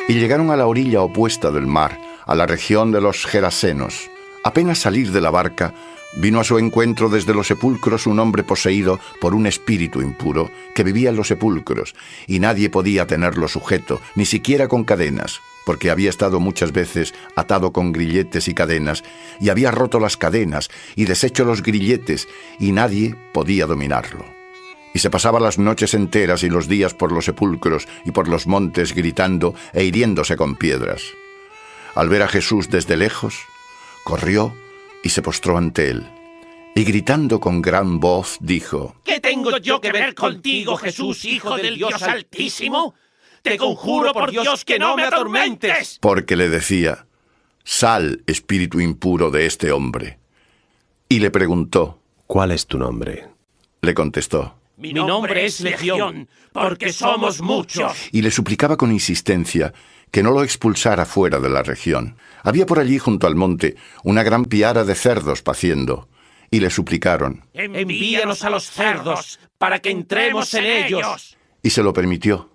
y llegaron a la orilla opuesta del mar, a la región de los Gerasenos. Apenas salir de la barca, vino a su encuentro desde los sepulcros un hombre poseído por un espíritu impuro que vivía en los sepulcros, y nadie podía tenerlo sujeto, ni siquiera con cadenas, porque había estado muchas veces atado con grilletes y cadenas, y había roto las cadenas y deshecho los grilletes, y nadie podía dominarlo. Y se pasaba las noches enteras y los días por los sepulcros y por los montes gritando e hiriéndose con piedras. Al ver a Jesús desde lejos, corrió y se postró ante él. Y gritando con gran voz, dijo: ¿Qué tengo yo que ver contigo, Jesús, Hijo del Dios Altísimo? Te conjuro por Dios que no me atormentes. Porque le decía: Sal, espíritu impuro de este hombre. Y le preguntó: ¿Cuál es tu nombre? Le contestó: Mi nombre es Legión, porque somos muchos. Y le suplicaba con insistencia que no lo expulsara fuera de la región. Había por allí, junto al monte, una gran piara de cerdos paciendo, y le suplicaron: Envíanos a los cerdos, para que entremos en ellos. Y se lo permitió.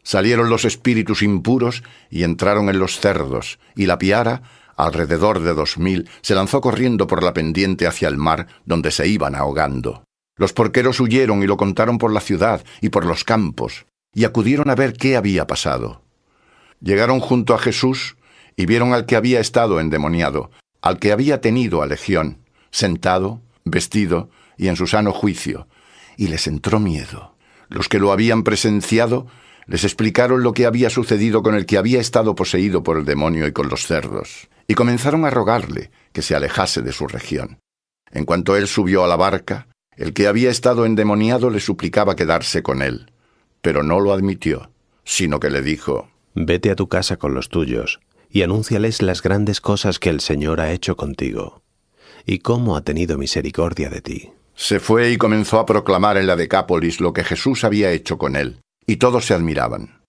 Salieron los espíritus impuros y entraron en los cerdos, y la piara, alrededor de 2000, se lanzó corriendo por la pendiente hacia el mar, donde se iban ahogando. Los porqueros huyeron y lo contaron por la ciudad y por los campos, y acudieron a ver qué había pasado. Llegaron junto a Jesús y vieron al que había estado endemoniado, al que había tenido a Legión, sentado, vestido y en su sano juicio, y les entró miedo. Los que lo habían presenciado les explicaron lo que había sucedido con el que había estado poseído por el demonio y con los cerdos, y comenzaron a rogarle que se alejase de su región. En cuanto él subió a la barca, el que había estado endemoniado le suplicaba quedarse con él, pero no lo admitió, sino que le dijo: Vete a tu casa con los tuyos, y anúnciales las grandes cosas que el Señor ha hecho contigo, y cómo ha tenido misericordia de ti. Se fue y comenzó a proclamar en la Decápolis lo que Jesús había hecho con él, y todos se admiraban.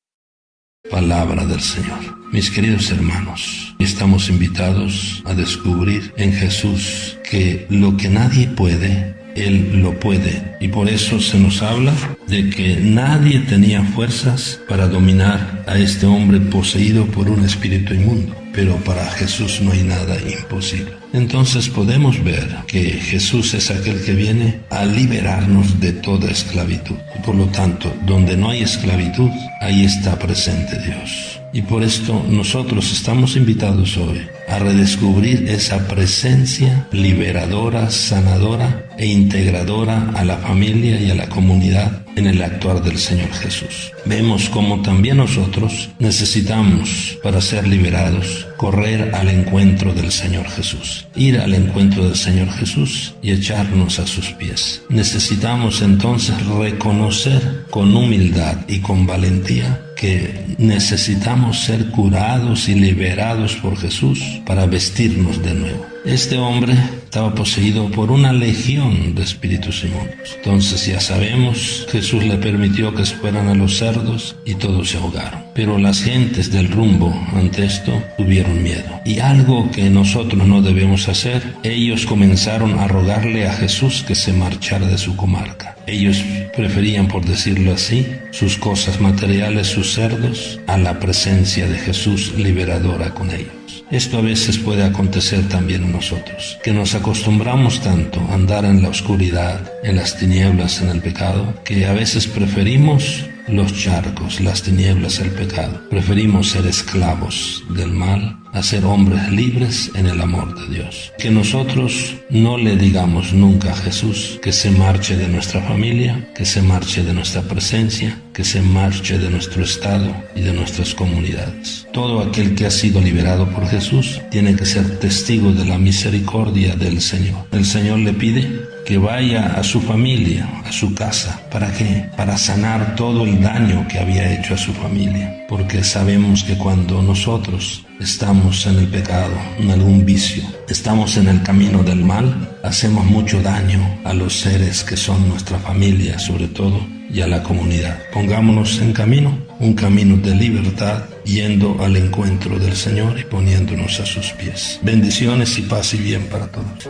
Palabra del Señor. Mis queridos hermanos, estamos invitados a descubrir en Jesús que lo que nadie puede, Él lo puede, y por eso se nos habla de que nadie tenía fuerzas para dominar a este hombre poseído por un espíritu inmundo, pero para Jesús no hay nada imposible. Entonces podemos ver que Jesús es aquel que viene a liberarnos de toda esclavitud. Y por lo tanto, donde no hay esclavitud, ahí está presente Dios. Y por esto nosotros estamos invitados hoy a redescubrir esa presencia liberadora, sanadora e integradora a la familia y a la comunidad en el actuar del Señor Jesús. Vemos cómo también nosotros necesitamos, para ser liberados, correr al encuentro del Señor Jesús, ir al encuentro del Señor Jesús y echarnos a sus pies. Necesitamos entonces reconocer con humildad y con valentía que necesitamos ser curados y liberados por Jesús para vestirnos de nuevo. Este hombre estaba poseído por una legión de espíritus inmundos. Entonces ya sabemos, Jesús le permitió que se fueran a los cerdos y todos se ahogaron. Pero las gentes del rumbo ante esto tuvieron miedo. Y algo que nosotros no debemos hacer, ellos comenzaron a rogarle a Jesús que se marchara de su comarca. Ellos preferían, por decirlo así, sus cosas materiales, sus cerdos, a la presencia de Jesús liberadora con ellos. Esto a veces puede acontecer también en nosotros, que nos acostumbramos tanto a andar en la oscuridad, en las tinieblas, en el pecado, que a veces preferimos los charcos, las tinieblas, el pecado. Preferimos ser esclavos del mal a ser hombres libres en el amor de Dios. Que nosotros no le digamos nunca a Jesús que se marche de nuestra familia, que se marche de nuestra presencia, que se marche de nuestro estado y de nuestras comunidades. Todo aquel que ha sido liberado por Jesús tiene que ser testigo de la misericordia del Señor. El Señor le pide que vaya a su familia, a su casa. ¿Para qué? Para sanar todo el daño que había hecho a su familia. Porque sabemos que cuando nosotros estamos en el pecado, en algún vicio, estamos en el camino del mal, hacemos mucho daño a los seres que son nuestra familia, sobre todo, y a la comunidad. Pongámonos en camino, un camino de libertad, yendo al encuentro del Señor y poniéndonos a sus pies. Bendiciones y paz y bien para todos.